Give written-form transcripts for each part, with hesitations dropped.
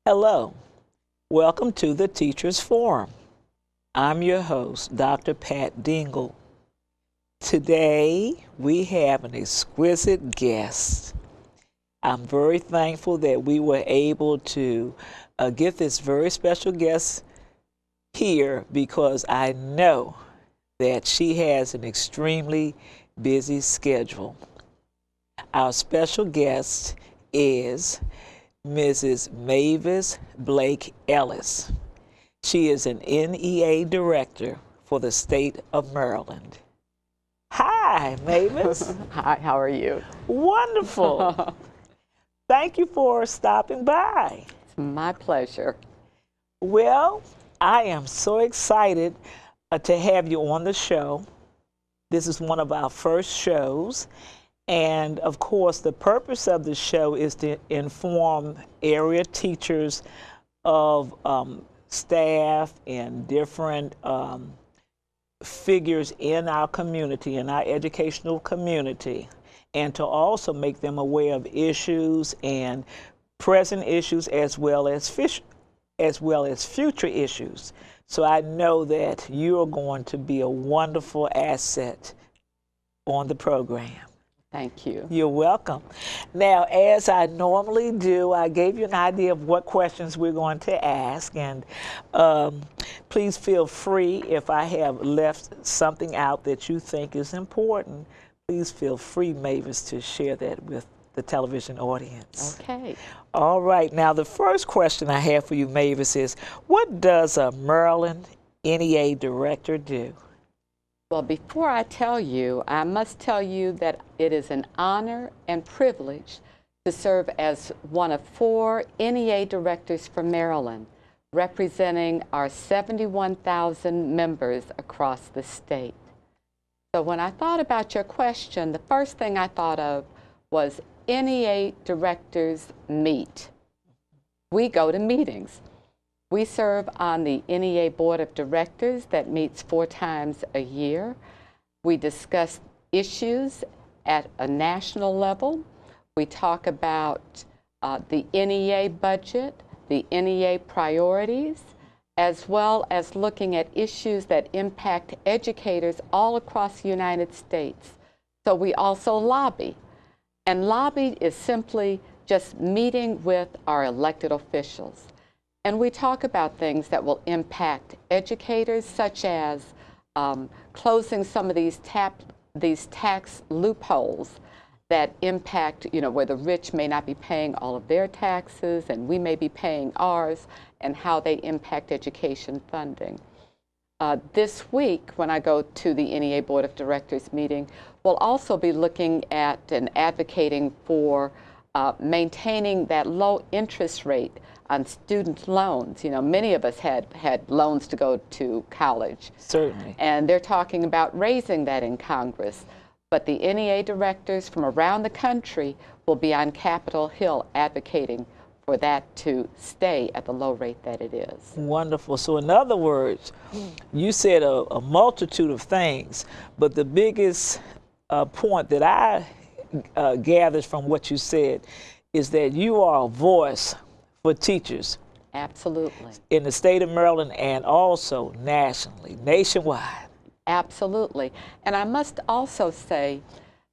Hello, welcome to the Teachers Forum. I'm your host, Dr. Pat Dingle. Today, we have an exquisite guest. I'm very thankful that we were able to get this very special guest here because I know that she has an extremely busy schedule. Our special guest is Mrs. Mavis Blake Ellis. She is an NEA director for the state of Maryland. Hi, Mavis. Hi, how are you? Wonderful. Thank you for stopping by. It's my pleasure. Well, I am so excited to have you on the show. This is one of our first shows. And of course, the purpose of the show is to inform area teachers of staff and different figures in our community, in our educational community, and to also make them aware of issues and present issues as well as future issues. So I know that you are going to be a wonderful asset on the program. Thank you. You're welcome. Now, as I normally do, I gave you an idea of what questions we're going to ask, and please feel free if I have left something out that you think is important. Please feel free, Mavis, to share that with the television audience. Okay. All right. Now, the first question I have for you, Mavis, is what does a Maryland NEA director do? Well, before I tell you, I must tell you that it is an honor and privilege to serve as one of 4 NEA directors for Maryland, representing our 71,000 members across the state. So when I thought about your question, the first thing I thought of was NEA directors meet. We go to meetings. We serve on the NEA Board of Directors that meets 4 times a year. We discuss issues at a national level. We talk about the NEA budget, the NEA priorities, as well as looking at issues that impact educators all across the United States. So we also lobby. And lobby is simply just meeting with our elected officials. And we talk about things that will impact educators, such as closing some of these tax loopholes that impact, where the rich may not be paying all of their taxes and we may be paying ours, and how they impact education funding. This week, when I go to the NEA Board of Directors meeting, we'll also be looking at and advocating for maintaining that low interest rate on student loans. Many of us had loans to go to college. Certainly. And they're talking about raising that in Congress. But the NEA directors from around the country will be on Capitol Hill advocating for that to stay at the low rate that it is. Wonderful. So in other words, you said a multitude of things, but the biggest point that I gathered from what you said is that you are a voice for teachers. Absolutely. In the state of Maryland and also nationally, nationwide. Absolutely. And I must also say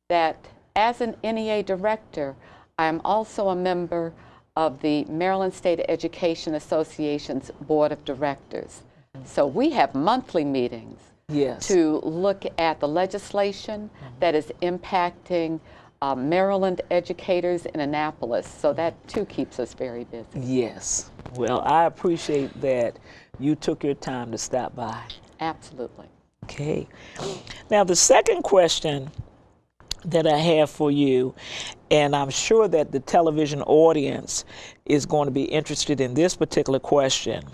that as an NEA director, I am also a member of the Maryland State Education Association's Board of Directors. So we have monthly meetings to look at the legislation that is impacting Maryland educators in Annapolis. So that too keeps us very busy. Yes. Well, I appreciate that you took your time to stop by. Absolutely. Okay. Now, the second question that I have for you, and I'm sure that the television audience is going to be interested in this particular question.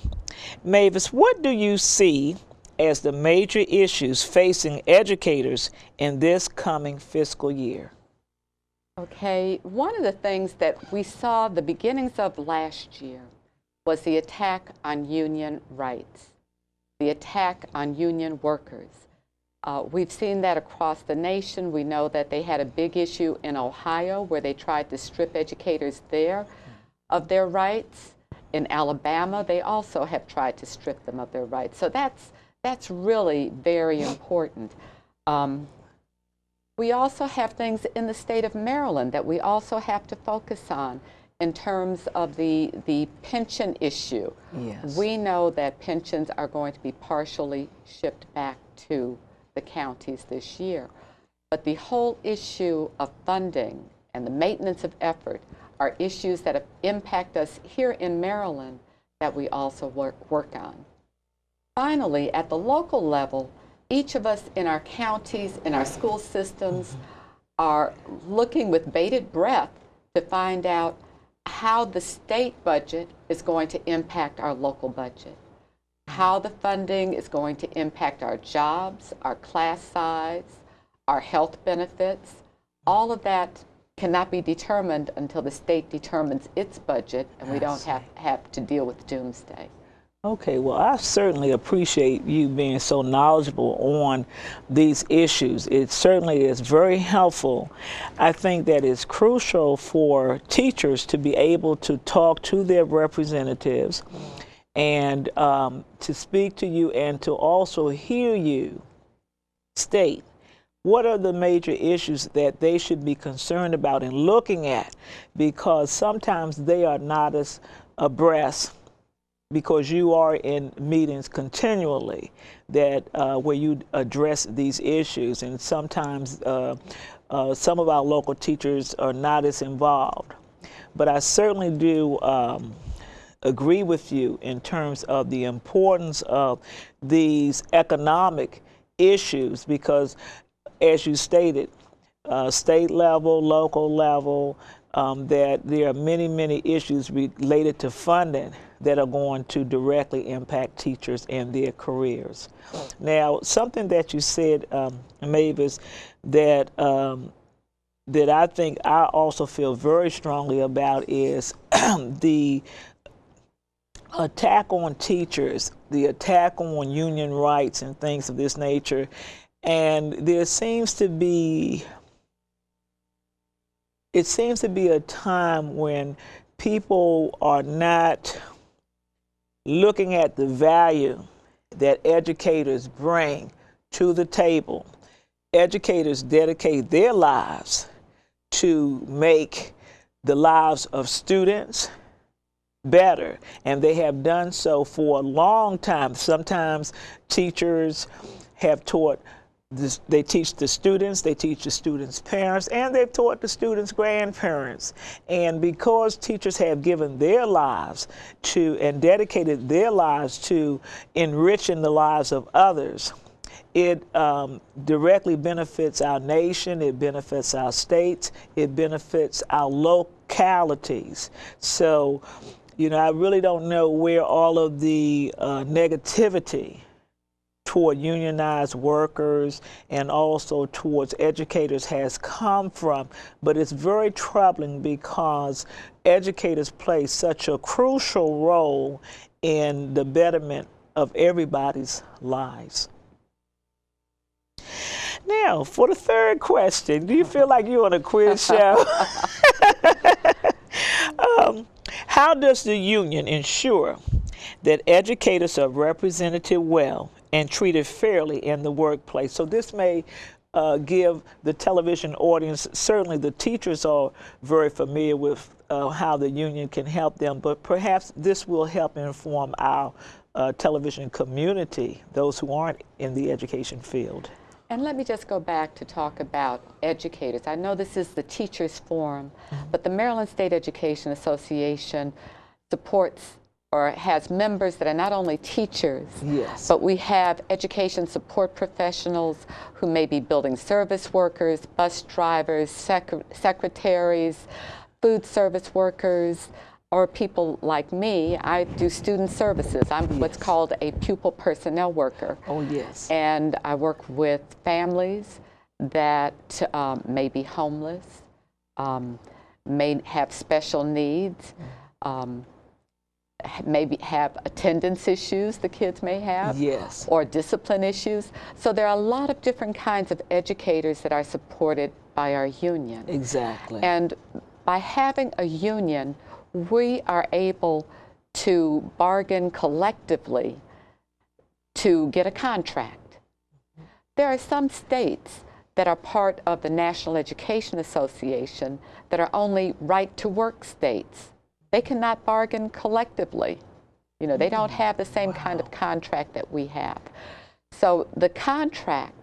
Mavis, what do you see as the major issues facing educators in this coming fiscal year? Okay, one of the things that we saw the beginnings of last year was the attack on union rights, the attack on union workers. We've seen that across the nation. We know that they had a big issue in Ohio where they tried to strip educators there of their rights. in Alabama, they also have tried to strip them of their rights. So that's really very important. We also have things in the state of Maryland that we also have to focus on in terms of the pension issue. Yes. We know that pensions are going to be partially shipped back to the counties this year. But the whole issue of funding and the maintenance of effort are issues that impact us here in Maryland that we also work on. Finally, at the local level, each of us in our counties, in our school systems, are looking with bated breath to find out how the state budget is going to impact our local budget, how the funding is going to impact our jobs, our class size, our health benefits. All of that cannot be determined until the state determines its budget, and we don't have to deal with doomsday. Okay, well, I certainly appreciate you being so knowledgeable on these issues. It certainly is very helpful. I think that it's crucial for teachers to be able to talk to their representatives and to speak to you and to also hear you state what are the major issues that they should be concerned about and looking at, because sometimes they are not as abreast, because you are in meetings continually that where you address these issues, and sometimes some of our local teachers are not as involved. But I certainly do agree with you in terms of the importance of these economic issues, because as you stated, state level, local level, that there are many issues related to funding that are going to directly impact teachers and their careers. Now, something that you said, Mavis, that that I think I also feel very strongly about is the attack on teachers, the attack on union rights and things of this nature. And there seems to be, it seems to be a time when people are not looking at the value that educators bring to the table. Educators dedicate their lives to make the lives of students better, and they have done so for a long time. Sometimes teachers have taught they teach the students, they teach the students' parents, and they've taught the students' grandparents. And because teachers have given their lives to and dedicated their lives to enriching the lives of others, it directly benefits our nation, it benefits our states, it benefits our localities. So, you know, I really don't know where all of the negativity toward unionized workers and also towards educators has come from, but it's very troubling because educators play such a crucial role in the betterment of everybody's lives. Now, for the third question, do you feel like you're on a quiz show? How does the union ensure that educators are represented well and treated fairly in the workplace? So this may give the television audience, certainly the teachers are very familiar with how the union can help them, but perhaps this will help inform our television community, those who aren't in the education field. And let me just go back to talk about educators. I know this is the Teachers Forum, but the Maryland State Education Association supports or has members that are not only teachers, yes, but we have education support professionals who may be building service workers, bus drivers, secretaries, food service workers, or people like me. I do student services. I'm what's called a pupil personnel worker. Oh, yes. And I work with families that may be homeless, may have special needs, maybe have attendance issues the kids may have, yes, or discipline issues. So there are a lot of different kinds of educators that are supported by our union. Exactly. And by having a union, we are able to bargain collectively to get a contract. There are some states that are part of the National Education Association that are only right-to-work states. They cannot bargain collectively. You know, they don't have the same kind of contract that we have. So the contract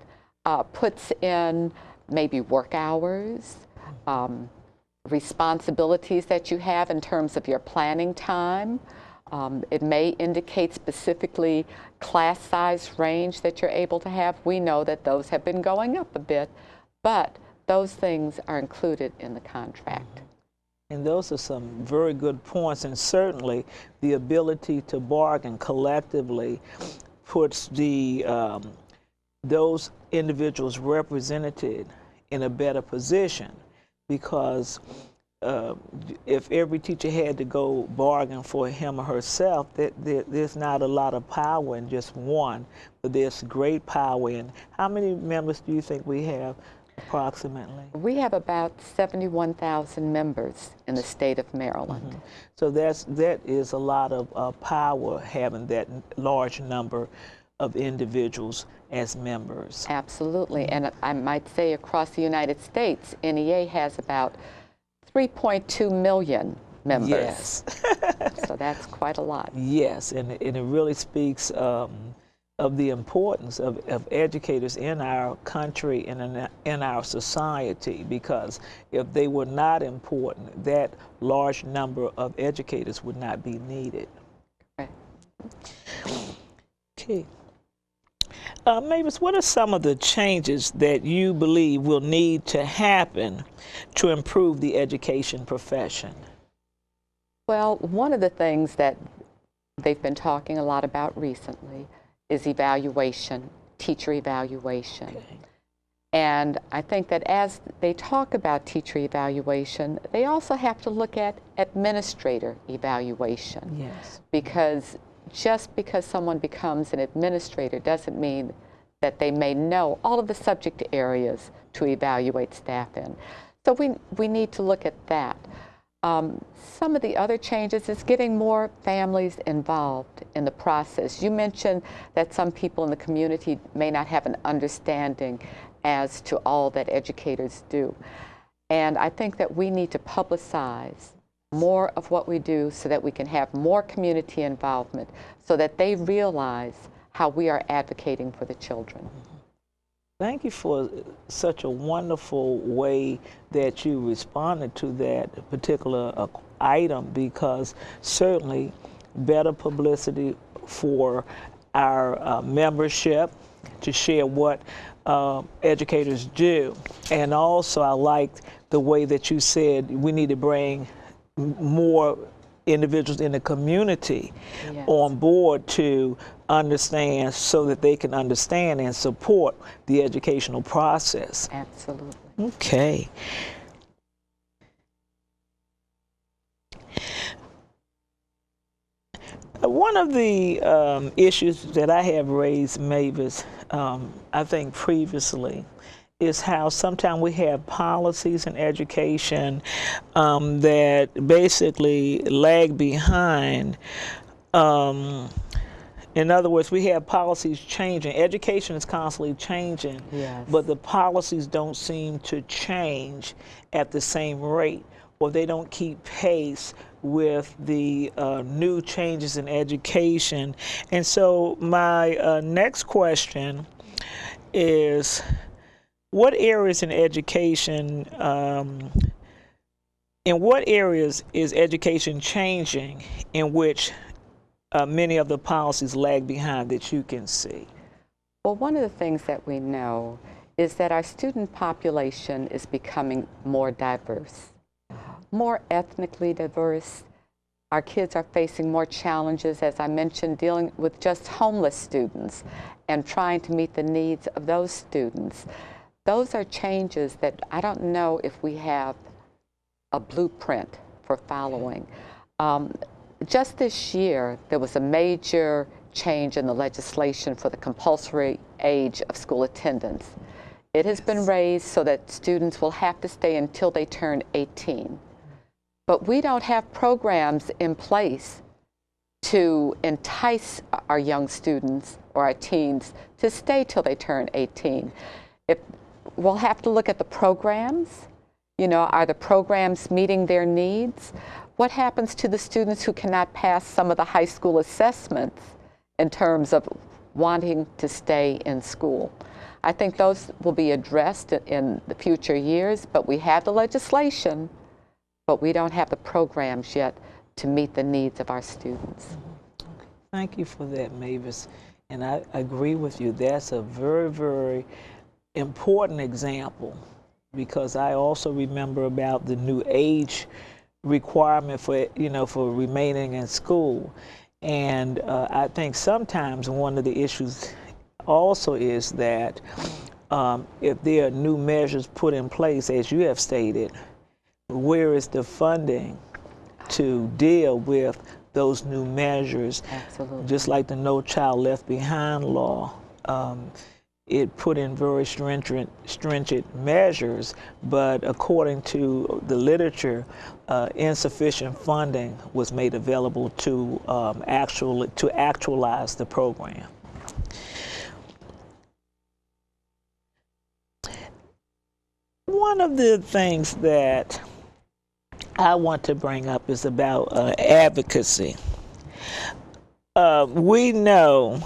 puts in maybe work hours, responsibilities that you have in terms of your planning time. It may indicate specifically class size range that you're able to have. We know that those have been going up a bit, but those things are included in the contract. And those are some very good points, and certainly the ability to bargain collectively puts those individuals represented in a better position, because if every teacher had to go bargain for him or herself, there's not a lot of power in just one, but there's great power in. How many members do you think we have approximately? We have about 71,000 members in the state of Maryland. Mm-hmm. So that is a lot of power, having that large number of individuals as members. Absolutely, and I might say across the United States, NEA has about 3.2 million members. Yes. So that's quite a lot. Yes, and it really speaks of the importance of educators in our country and in our society, because if they were not important, that large number of educators would not be needed. Right. Okay. Mavis, what are some of the changes that you believe will need to happen to improve the education profession? Well, one of the things that they've been talking a lot about recently is evaluation, teacher evaluation. Okay. And I think that as they talk about teacher evaluation, they also have to look at administrator evaluation. Yes. Because just because someone becomes an administrator doesn't mean that they may know all of the subject areas to evaluate staff in. So we need to look at that. Some of the other changes is getting more families involved in the process. You mentioned that some people in the community may not have an understanding as to all that educators do. And I think that we need to publicize more of what we do so that we can have more community involvement, so that they realize how we are advocating for the children. Thank you for such a wonderful way that you responded to that particular item, because certainly better publicity for our membership to share what educators do. And also I liked the way that you said we need to bring more individuals in the community Yes. on board to understand, so that they can understand and support the educational process. Absolutely. Okay. One of the issues that I have raised, Mavis, I think previously, is how sometimes we have policies in education that basically lag behind. In other words, we have policies changing. Education is constantly changing, Yes. but the policies don't seem to change at the same rate, or they don't keep pace with the new changes in education. And so my next question is, what areas in education, in what areas is education changing in which many of the policies lag behind that you can see? Well, one of the things that we know is that our student population is becoming more diverse, more ethnically diverse. Our kids are facing more challenges, as I mentioned, dealing with just homeless students and trying to meet the needs of those students. Those are changes that I don't know if we have a blueprint for following. Just this year, there was a major change in the legislation for the compulsory age of school attendance. It has been raised so that students will have to stay until they turn 18. But we don't have programs in place to entice our young students or our teens to stay till they turn 18. We'll have to look at the programs. You know, are the programs meeting their needs? What happens to the students who cannot pass some of the high school assessments in terms of wanting to stay in school? I think those will be addressed in the future years, but we have the legislation, but we don't have the programs yet to meet the needs of our students. Thank you for that, Mavis. And I agree with you. That's a very, very important example, because I also remember about the new age requirement for, you know, for remaining in school. And I think sometimes one of the issues also is that if there are new measures put in place, as you have stated, where is the funding to deal with those new measures? Absolutely. Just like the No Child Left Behind law, it put in very stringent measures, but according to the literature, insufficient funding was made available to actualize the program. One of the things that I want to bring up is about advocacy. We know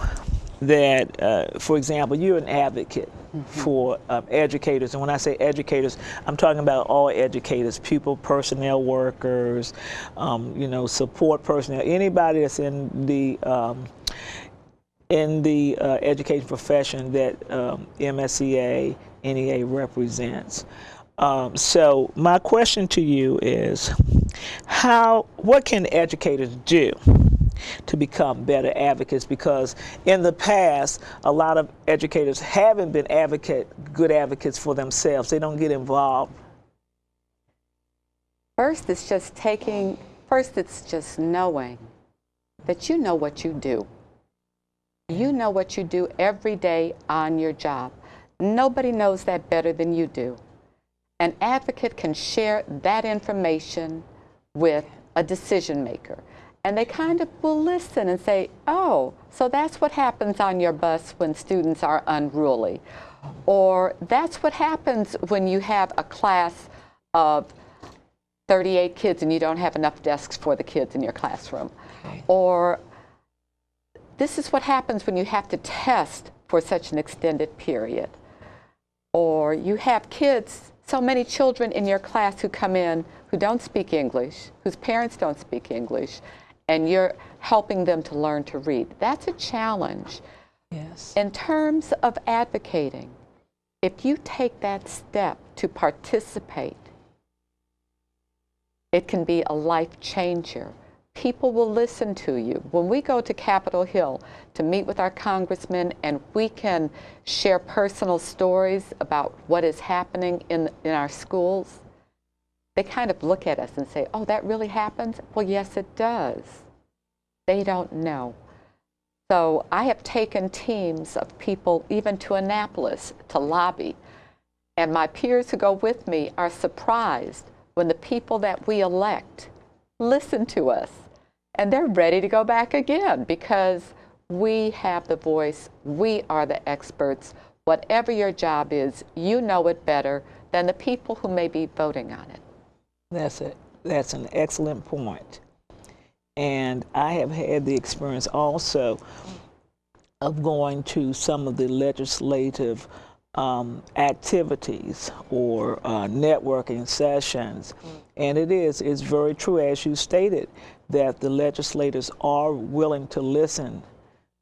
that, for example, you're an advocate for educators. And when I say educators, I'm talking about all educators, pupil personnel workers, you know, support personnel, anybody that's in the education profession that MSEA, NEA represents. So my question to you is, what can educators do to become better advocates? Because in the past, a lot of educators haven't been good advocates for themselves. They don't get involved. First, it's just knowing that you know what you do. You know what you do every day on your job. Nobody knows that better than you do. An advocate can share that information with a decision maker, and they kind of will listen and say, oh, so that's what happens on your bus when students are unruly, or that's what happens when you have a class of 38 kids and you don't have enough desks for the kids in your classroom, or this is what happens when you have to test for such an extended period, or you have kids, so many children in your class who come in who don't speak English, whose parents don't speak English, and you're helping them to learn to read. That's a challenge. Yes. In terms of advocating, if you take that step to participate, it can be a life changer. People will listen to you. When we go to Capitol Hill to meet with our congressmen and we can share personal stories about what is happening in our schools, they kind of look at us and say, oh, that really happens? Well, yes, it does. They don't know. So I have taken teams of people even to Annapolis to lobby, and my peers who go with me are surprised when the people that we elect listen to us, and they're ready to go back again because we have the voice, we are the experts. Whatever your job is, you know it better than the people who may be voting on it. That's an excellent point. And I have had the experience also of going to some of the legislative activities or networking sessions. And it's very true, as you stated, that the legislators are willing to listen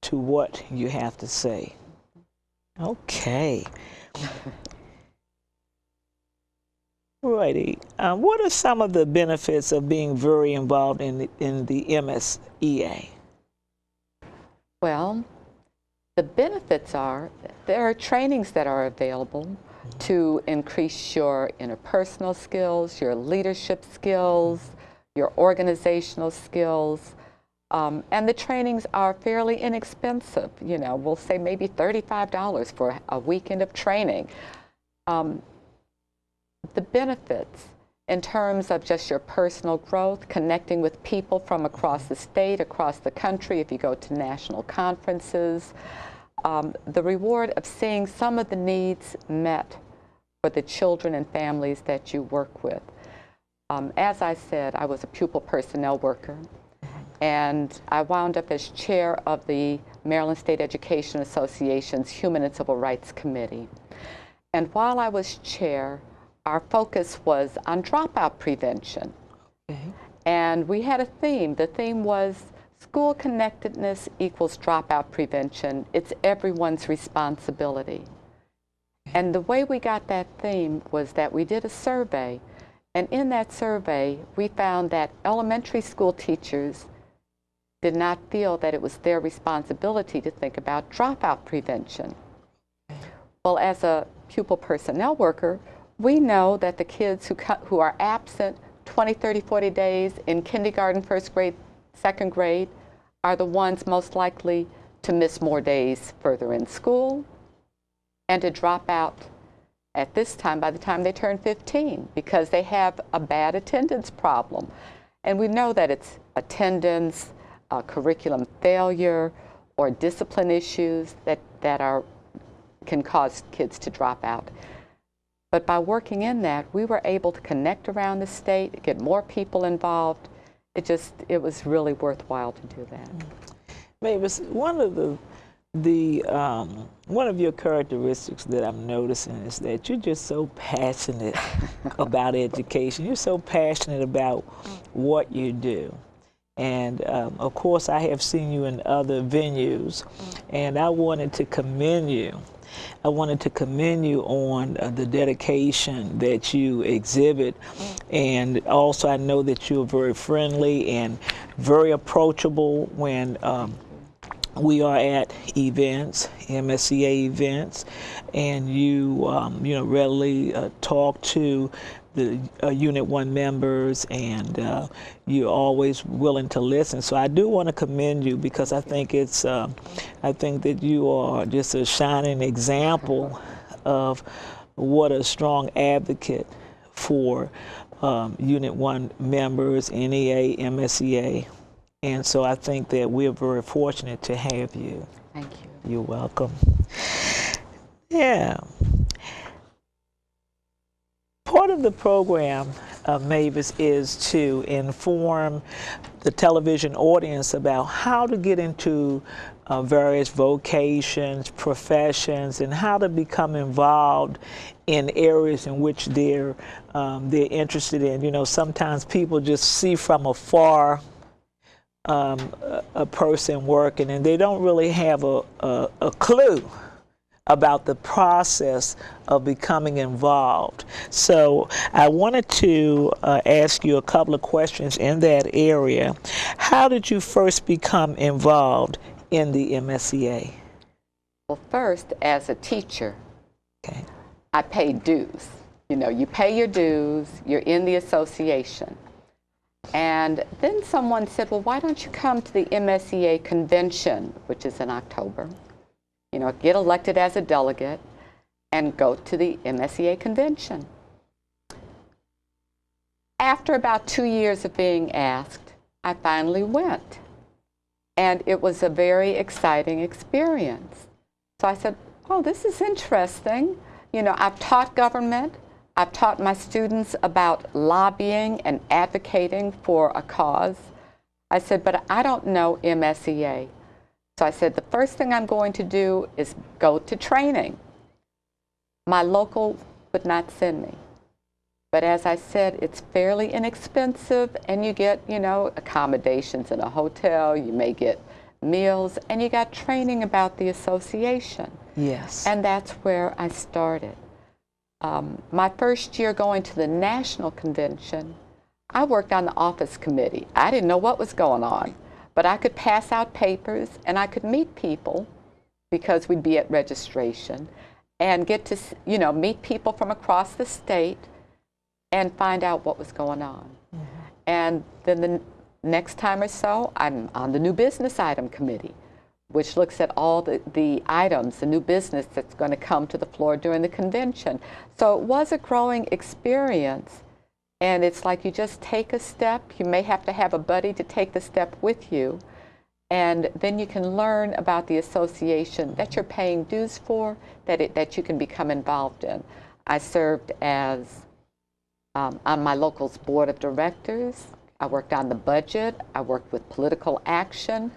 to what you have to say. Okay. Righty. What are some of the benefits of being very involved in the MSEA? Well, the benefits are there are trainings that are available to increase your interpersonal skills, your leadership skills, your organizational skills, and the trainings are fairly inexpensive. You know, we'll say maybe $35 for a weekend of training. The benefits, in terms of just your personal growth, connecting with people from across the state, across the country, if you go to national conferences, the reward of seeing some of the needs met for the children and families that you work with. As I said, I was a pupil personnel worker, and I wound up as chair of the Maryland State Education Association's Human and Civil Rights Committee. And while I was chair, our focus was on dropout prevention. Okay. And we had a theme. The theme was school connectedness equals dropout prevention. It's everyone's responsibility. And the way we got that theme was that we did a survey. And in that survey, we found that elementary school teachers did not feel that it was their responsibility to think about dropout prevention. Well, as a pupil personnel worker, we know that the kids who are absent 20, 30, 40 days in kindergarten, first grade, second grade, are the ones most likely to miss more days further in school and to drop out at this time by the time they turn 15 because they have a bad attendance problem. And we know that it's attendance, curriculum failure, or discipline issues that can cause kids to drop out. But by working in that, we were able to connect around the state, get more people involved. It was really worthwhile to do that. Mavis, one of your characteristics that I'm noticing is that you're just so passionate about education. You're so passionate about what you do. And of course, I have seen you in other venues, and I wanted to commend you. I wanted to commend you on the dedication that you exhibit, and also I know that you're very friendly and very approachable when we are at events, MSEA events, and you readily talk to the Unit 1 members, and you're always willing to listen. So I do want to commend you because I think I think that you are just a shining example of what a strong advocate for Unit 1 members, NEA, MSEA. And so I think that we're very fortunate to have you. Thank you. You're welcome. Yeah. Part of the program, Mavis, is to inform the television audience about how to get into various vocations, professions, and how to become involved in areas in which they're interested in. You know, sometimes people just see from afar a person working, and they don't really have a clue about the process of becoming involved. So I wanted to ask you a couple of questions in that area. How did you first become involved in the MSEA? Well, first, as a teacher, okay, I paid dues. You know, you pay your dues, you're in the association. And then someone said, well, why don't you come to the MSEA convention, which is in October? You know, get elected as a delegate and go to the MSEA convention. After about 2 years of being asked, I finally went. And it was a very exciting experience. So I said, oh, this is interesting. You know, I've taught government. I've taught my students about lobbying and advocating for a cause. I said, but I don't know MSEA. So I said, the first thing I'm going to do is go to training. My local would not send me. But as I said, it's fairly inexpensive, and you get, you know, accommodations in a hotel, you may get meals, and you got training about the association. Yes. And that's where I started. My first year going to the national convention, I worked on the office committee. I didn't know what was going on. But I could pass out papers, and I could meet people because we'd be at registration and get to, you know, meet people from across the state and find out what was going on. Mm-hmm. And then the next time or so, I'm on the new business item committee, which looks at all the items, the new business that's going to come to the floor during the convention. So it was a growing experience And it's like you just take a step. You may have to have a buddy to take the step with you. And then you can learn about the association that you're paying dues for, that you can become involved in. I served as on my local's board of directors. I worked on the budget. I worked with political action.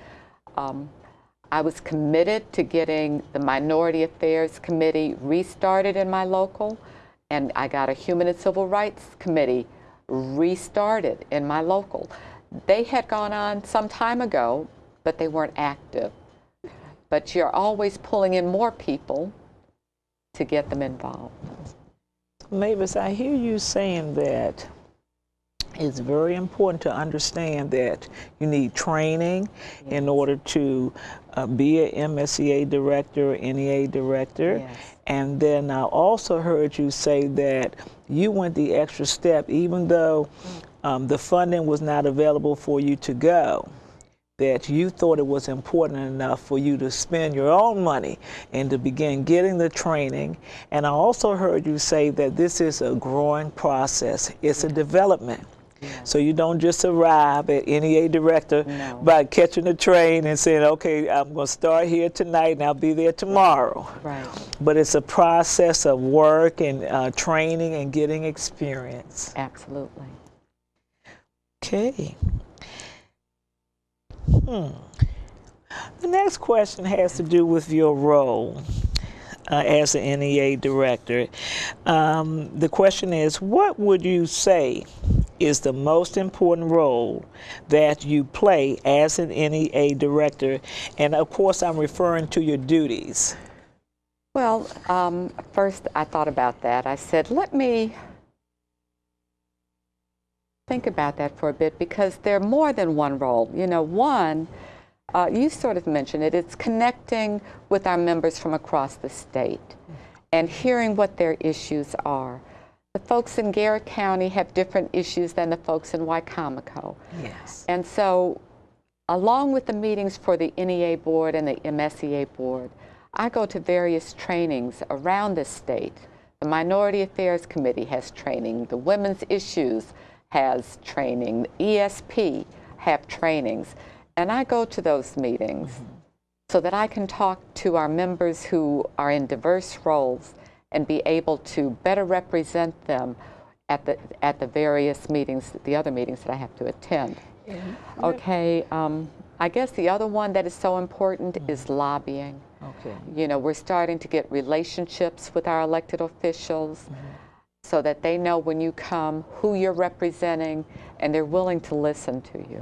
I was committed to getting the Minority Affairs Committee restarted in my local, and I got a Human and Civil Rights Committee restarted in my local. They had gone on some time ago, but they weren't active. But you're always pulling in more people to get them involved. Mavis, I hear you saying that it's very important to understand that you need training in order to be an MSEA director, NEA director. Yes. And then I also heard you say that you went the extra step, even though the funding was not available for you to go, that you thought it was important enough for you to spend your own money and to begin getting the training. And I also heard you say that this is a growing process. It's a development. So you don't just arrive at NEA director by catching the train and saying, okay, I'm going to start here tonight and I'll be there tomorrow. Right. But it's a process of work and training and getting experience. Absolutely. Okay. The next question has to do with your role as an NEA director. The question is, what would you say is the most important role that you play as an NEA director? And of course, I'm referring to your duties. Well, first I thought about that. I said, let me think about that for a bit, because there are more than one role. You know, one, you sort of mentioned it, it's connecting with our members from across the state and hearing what their issues are. The folks in Garrett County have different issues than the folks in Wicomico. Yes. And so, along with the meetings for the NEA board and the MSEA board, I go to various trainings around the state. The Minority Affairs Committee has training, the Women's Issues has training, the ESP have trainings, and I go to those meetings so that I can talk to our members who are in diverse roles and be able to better represent them at the various meetings, the other meetings that I have to attend. Okay, I guess the other one that is so important is lobbying. Okay. You know, we're starting to get relationships with our elected officials so that they know when you come who you're representing and they're willing to listen to you.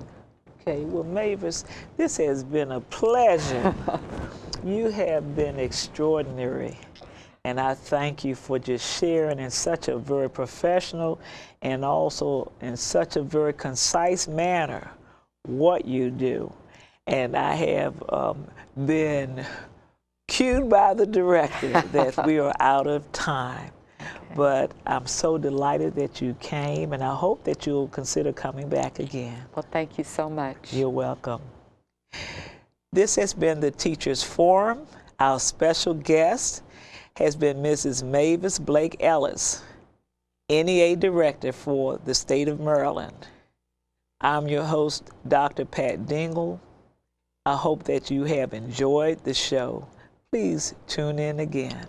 Okay, well, Mavis, this has been a pleasure. You have been extraordinary. And I thank you for just sharing in such a very professional and also in such a very concise manner what you do. And I have been cued by the director that we are out of time. Okay. But I'm so delighted that you came, and I hope that you'll consider coming back again. Well, thank you so much. You're welcome. This has been the Teachers Forum. Our special guest has been Mrs. Mavis Blake Ellis, NEA Director for the state of Maryland. I'm your host, Dr. Pat Dingle. I hope that you have enjoyed the show. Please tune in again.